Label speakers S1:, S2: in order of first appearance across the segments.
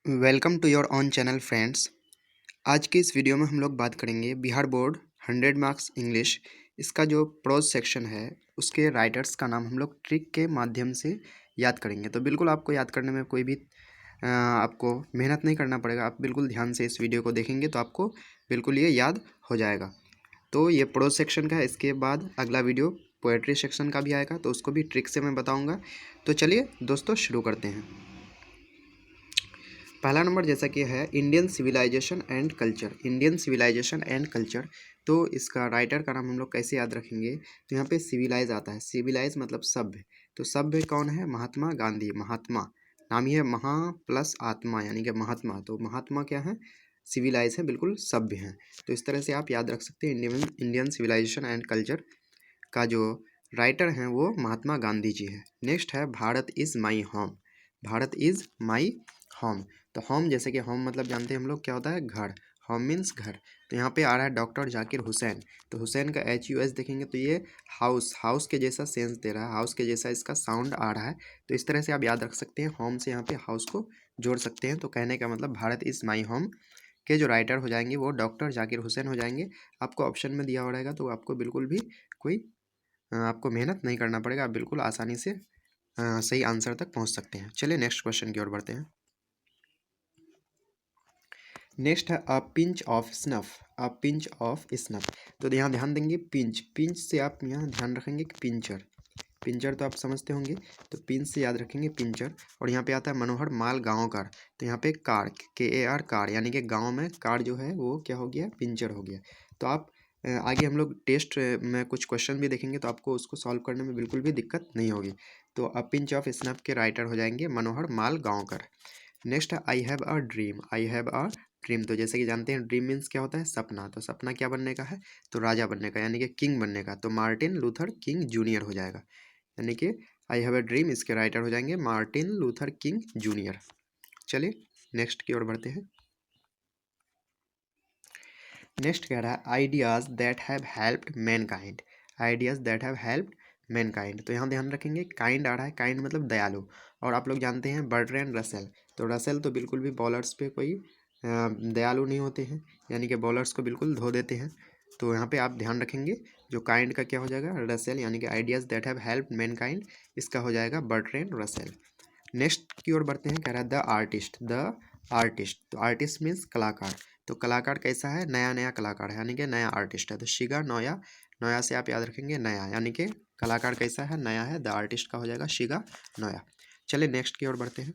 S1: Welcome to your own channel friends. आज की इस वीडियो में हम लोग बात करेंगे बिहार बोर्ड 100 मार्क्स इंग्लिश। इसका जो प्रोज सेक्शन है उसके राइटर्स का नाम हम लोग ट्रिक के माध्यम से याद करेंगे। तो बिल्कुल आपको याद करने में कोई भी आपको मेहनत नहीं करना पड़ेगा। आप बिल्कुल ध्यान से इस वीडियो को देखेंगे तो आपको बिल्कुल ये याद हो जाएगा। तो ये प्रोज सेक्शन का है। इसके बाद अगला वीडियो पोएट्री सेक्शन का भी आएगा, तो उसको भी ट्रिक से मैं बताऊँगा। तो चलिए दोस्तों शुरू करते हैं। पहला नंबर जैसा कि है Indian civilization and culture. Indian civilization and culture, तो इसका राइटर का नाम हम लोग कैसे याद रखेंगे? तो यहाँ पे सिविलाइज आता है। सिविलाइज मतलब सभ्य। तो सभ्य कौन है? महात्मा गांधी। महात्मा नाम ही है, महा प्लस आत्मा यानी कि महात्मा। तो महात्मा क्या है? सिविलाइज है, बिल्कुल सभ्य हैं। तो इस तरह से आप याद रख सकते हैं। इंडियन सिविलाइजेशन एंड कल्चर का जो राइटर हैं वो महात्मा गांधी जी हैं। नेक्स्ट है Bharat is my home. Bharat is my home. तो होम, जैसे कि होम मतलब जानते हैं हम लोग क्या होता है? घर। होम मीन्स घर। तो यहाँ पे आ रहा है डॉक्टर जाकिर हुसैन। तो हुसैन का HUS देखेंगे तो ये हाउस, हाउस के जैसा सेंस दे रहा है, हाउस के जैसा इसका साउंड आ रहा है। तो इस तरह से आप याद रख सकते हैं। होम से यहाँ पे हाउस को जोड़ सकते हैं। तो कहने का मतलब भारत इज़ माई होम के जो राइटर हो जाएंगे वो डॉक्टर जाकिर हुसैन हो जाएंगे। आपको ऑप्शन में दिया हो रहेगा, तो आपको बिल्कुल भी कोई आपको मेहनत नहीं करना पड़ेगा। आप बिल्कुल आसानी से सही आंसर तक पहुंच सकते हैं। चलिए नेक्स्ट क्वेश्चन की ओर बढ़ते हैं। नेक्स्ट है a pinch of snuff. A pinch of snuff. तो यहाँ ध्यान देंगे, पिंच, पिंच से आप यहाँ ध्यान रखेंगे कि पिंचर। पिंचर तो आप समझते होंगे, तो पिंच से याद रखेंगे पिंचर। और यहाँ पे आता है मनोहर माल गांवकर। तो यहाँ पे कार, KAR कार, यानी कि गांव में कार जो है वो क्या हो गया? पिंचर हो गया। तो आप आगे हम लोग टेस्ट में कुछ क्वेश्चन भी देखेंगे, तो आपको उसको सॉल्व करने में बिल्कुल भी दिक्कत नहीं होगी। तो अ पिंच ऑफ स्नफ के राइटर हो जाएंगे मनोहर माल गांवकर। नेक्स्ट है I have a dream. I have a dream, तो जैसे कि जानते हैं ड्रीम मीन्स क्या होता है? सपना। तो सपना क्या बनने का है? तो राजा बनने का, यानी कि किंग बनने का। तो मार्टिन लूथर किंग जूनियर हो जाएगा। यानी कि आई हैव अ ड्रीम, इसके राइटर हो जाएंगे मार्टिन लूथर किंग जूनियर। चलिए नेक्स्ट की ओर बढ़ते हैं। नेक्स्ट कह रहा है ideas that have helped Mankind. Ideas that have helped Mankind, तो यहाँ ध्यान रखेंगे काइंड आ रहा है। काइंड मतलब दयालु। और आप लोग जानते हैं बर्ट्रैंड रसेल। तो रसेल तो बिल्कुल भी बॉलर्स पे कोई दयालु नहीं होते हैं, यानी कि बॉलर्स को बिल्कुल धो देते हैं। तो यहाँ पे आप ध्यान रखेंगे जो काइंड का क्या हो जाएगा? रसेल, यानी कि ideas that have helped Mankind, इसका हो जाएगा बर्ट्रैंड रसेल। नेक्स्ट की ओर बढ़ते हैं। कह रहा है द आर्टिस्ट। द आर्टिस्ट, तो आर्टिस्ट मीन्स कलाकार। तो कलाकार कैसा है? नया नया कलाकार है, यानी कि नया आर्टिस्ट है। तो शिगा नोया, नोया से आप याद रखेंगे नया, यानी कि कलाकार कैसा है? नया है। द आर्टिस्ट का हो जाएगा शिगा नोया। चलिए नेक्स्ट की ओर बढ़ते हैं।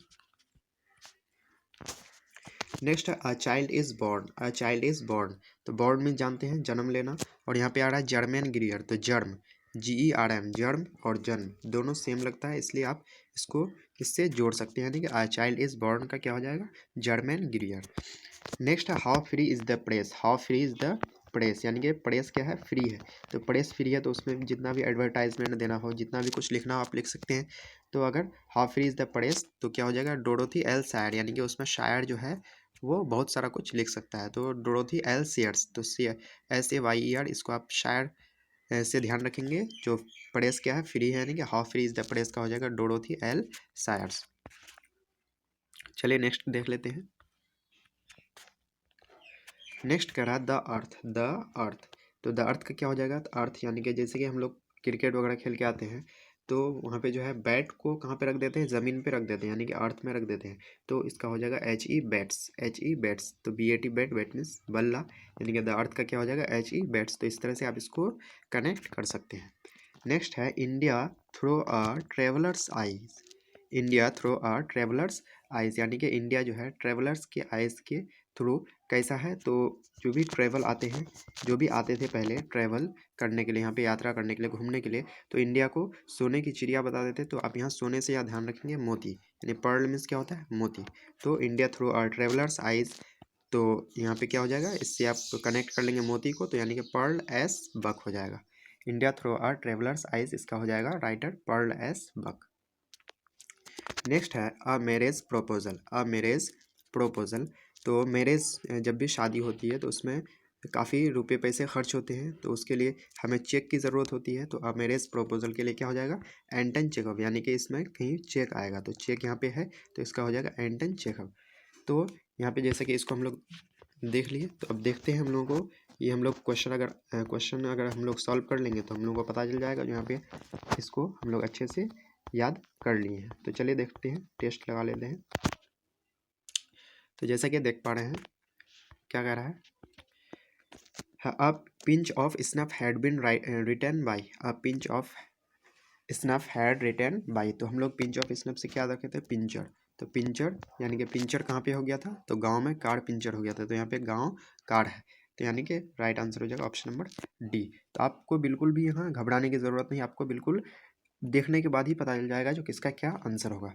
S1: नेक्स्ट है a child is born. A child is born, तो बॉर्न मीन जानते हैं जन्म लेना। और यहाँ पे आ रहा है जर्मन गिरियर। तो जर्म, GERM, जर्म और जन्म दोनों सेम लगता है, इसलिए आप इसको इससे जोड़ सकते हैं। यानी कि अ चाइल्ड इज बॉर्न का क्या हो जाएगा? जर्मन गिरियर। नेक्स्ट है how free is the press. How free is the press, यानी कि प्रेस क्या है? फ्री है। तो प्रेस फ्री है, तो उसमें जितना भी एडवर्टाइजमेंट देना हो, जितना भी कुछ लिखना हो, आप लिख सकते हैं। तो अगर how free is the press, तो क्या हो जाएगा? डोरोथी एल शायर, यानी कि उसमें शायर जो है वो बहुत सारा कुछ लिख सकता है। तो डोरोथी एल शेयर्स, तो SAYER, इसको आप शायर से ध्यान रखेंगे। जो प्रेस क्या है? फ्री है, यानी कि how free is the press का हो जाएगा डोरोथी एल शायर्स। चलिए नेक्स्ट देख लेते हैं। नेक्स्ट कह रहा है द अर्थ। द अर्थ, तो द अर्थ का क्या हो जाएगा? तो अर्थ, यानी कि जैसे कि हम लोग क्रिकेट वगैरह खेल के आते हैं, तो वहाँ पे जो है बैट को कहाँ पे रख देते हैं? ज़मीन पे रख देते हैं, यानी कि अर्थ में रख देते हैं। तो इसका हो जाएगा HE बैट्स। HE बैट्स, तो BAT बैट, बैट मीन्स बल्ला, यानी कि द अर्थ का क्या हो जाएगा? HE bats. तो इस तरह से आप इसको कनेक्ट कर सकते हैं। नेक्स्ट है India through a travellers eyes. India through a travellers eyes, यानी कि इंडिया जो है ट्रेवलर्स के आइज के थ्रू कैसा है? तो जो भी ट्रैवल आते हैं, जो भी आते थे पहले ट्रैवल करने के लिए, यहाँ पे यात्रा करने के लिए, घूमने के लिए, तो इंडिया को सोने की चिड़िया बता देते। तो आप यहाँ सोने से या ध्यान रखेंगे मोती, यानी पर्ल मीन्स क्या होता है? मोती। तो India through our travellers eyes, तो यहाँ पे क्या हो जाएगा? इससे आप कनेक्ट कर लेंगे मोती को, तो यानी कि पर्ल एस बक हो जाएगा। India through our travellers eyes, इसका हो जाएगा writer Pearl S Buck. Next है a marriage proposal. A marriage proposal, तो मैरिज जब भी शादी होती है तो उसमें काफ़ी रुपए पैसे खर्च होते हैं, तो उसके लिए हमें चेक की ज़रूरत होती है। तो अ मैरिज प्रपोजल के लिए क्या हो जाएगा? एंटन चेकअप, यानी कि इसमें कहीं चेक आएगा। तो चेक यहाँ पे है, तो इसका हो जाएगा एंटन चेकअप। तो यहाँ पे जैसे कि इसको हम लोग देख लिए, तो अब देखते हैं हम लोगों को ये हम लोग क्वेश्चन अगर हम लोग सॉल्व कर लेंगे तो हम लोग को पता चल जाएगा। जो यहाँ पे इसको हम लोग अच्छे से याद कर लिए हैं। तो चलिए देखते हैं, टेस्ट लगा लेते हैं। तो जैसा कि देख पा रहे हैं क्या कह रहा है, a pinch of snuff had been written by, a pinch of snuff had written by. तो हम लोग पिंच ऑफ स्नफ से क्या रखे थे, पिंचर। तो पिंचर यानी कि पिंचर कहाँ पे हो गया था, तो गांव में कार पिंचर हो गया था। तो यहाँ पे गांव कार है, तो यानी कि राइट आंसर हो जाएगा ऑप्शन नंबर डी। तो आपको बिल्कुल भी यहाँ घबराने की ज़रूरत नहीं, आपको बिल्कुल देखने के बाद ही पता चल जाएगा जो किसका क्या आंसर होगा।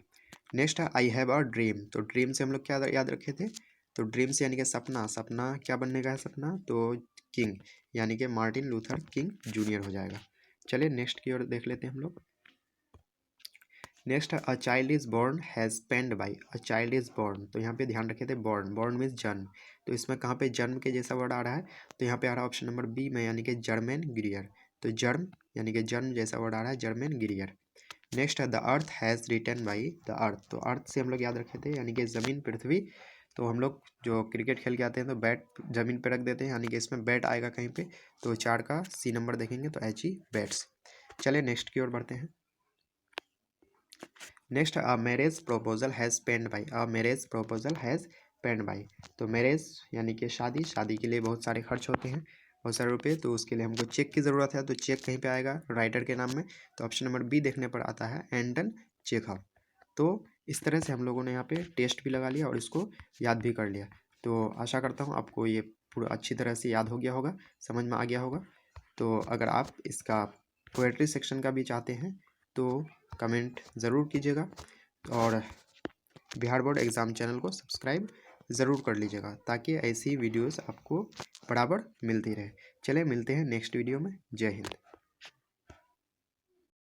S1: नेक्स्ट है आई हैव अ ड्रीम। तो ड्रीम से हम लोग क्या याद रखे थे, तो ड्रीम से यानी कि सपना, सपना क्या बनने का है सपना, तो किंग यानी कि मार्टिन लूथर किंग जूनियर हो जाएगा। चलिए नेक्स्ट की ओर देख लेते हैं हम लोग। नेक्स्ट है a child is born has penned by, a child is born. तो यहाँ पे ध्यान रखे थे बोर्न, बोर्न मीन्स जन्म। तो इसमें कहाँ पे जन्म के जैसा वर्ड आ रहा है, तो यहाँ पे आ रहा है ऑप्शन नंबर बी में, यानी कि जर्मेन गिरियर। तो जर्म यानी कि जन्म जैसा वर्ड आ रहा है जर्मेन गिरियर। नेक्स्ट है the earth has written by the earth. तो अर्थ से हम लोग याद रखे थे यानी कि ज़मीन पृथ्वी। तो हम लोग जो क्रिकेट खेल के आते हैं तो बैट ज़मीन पे रख देते हैं, यानी कि इसमें बैट आएगा कहीं पे। तो 4 का सी नंबर देखेंगे तो एच ई बैट्स। चलिए नेक्स्ट की ओर बढ़ते हैं। Next a marriage proposal has penned by, a marriage proposal has penned by. तो मैरिज यानी कि शादी, शादी के लिए बहुत सारे खर्च होते हैं, बहुत सारे रुपये। तो उसके लिए हमको चेक की ज़रूरत है। तो चेक कहीं पे आएगा, राइटर के नाम में। तो ऑप्शन नंबर बी देखने पर आता है एंटन चेखव। तो इस तरह से हम लोगों ने यहाँ पे टेस्ट भी लगा लिया और इसको याद भी कर लिया। तो आशा करता हूँ आपको ये पूरा अच्छी तरह से याद हो गया होगा, समझ में आ गया होगा। तो अगर आप इसका पोएट्री सेक्शन का भी चाहते हैं तो कमेंट ज़रूर कीजिएगा, और बिहार बोर्ड एग्ज़ाम चैनल को सब्सक्राइब ज़रूर कर लीजिएगा, ताकि ऐसी वीडियोस आपको बराबर मिलती रहे। चलिए मिलते हैं नेक्स्ट वीडियो में। जय हिंद।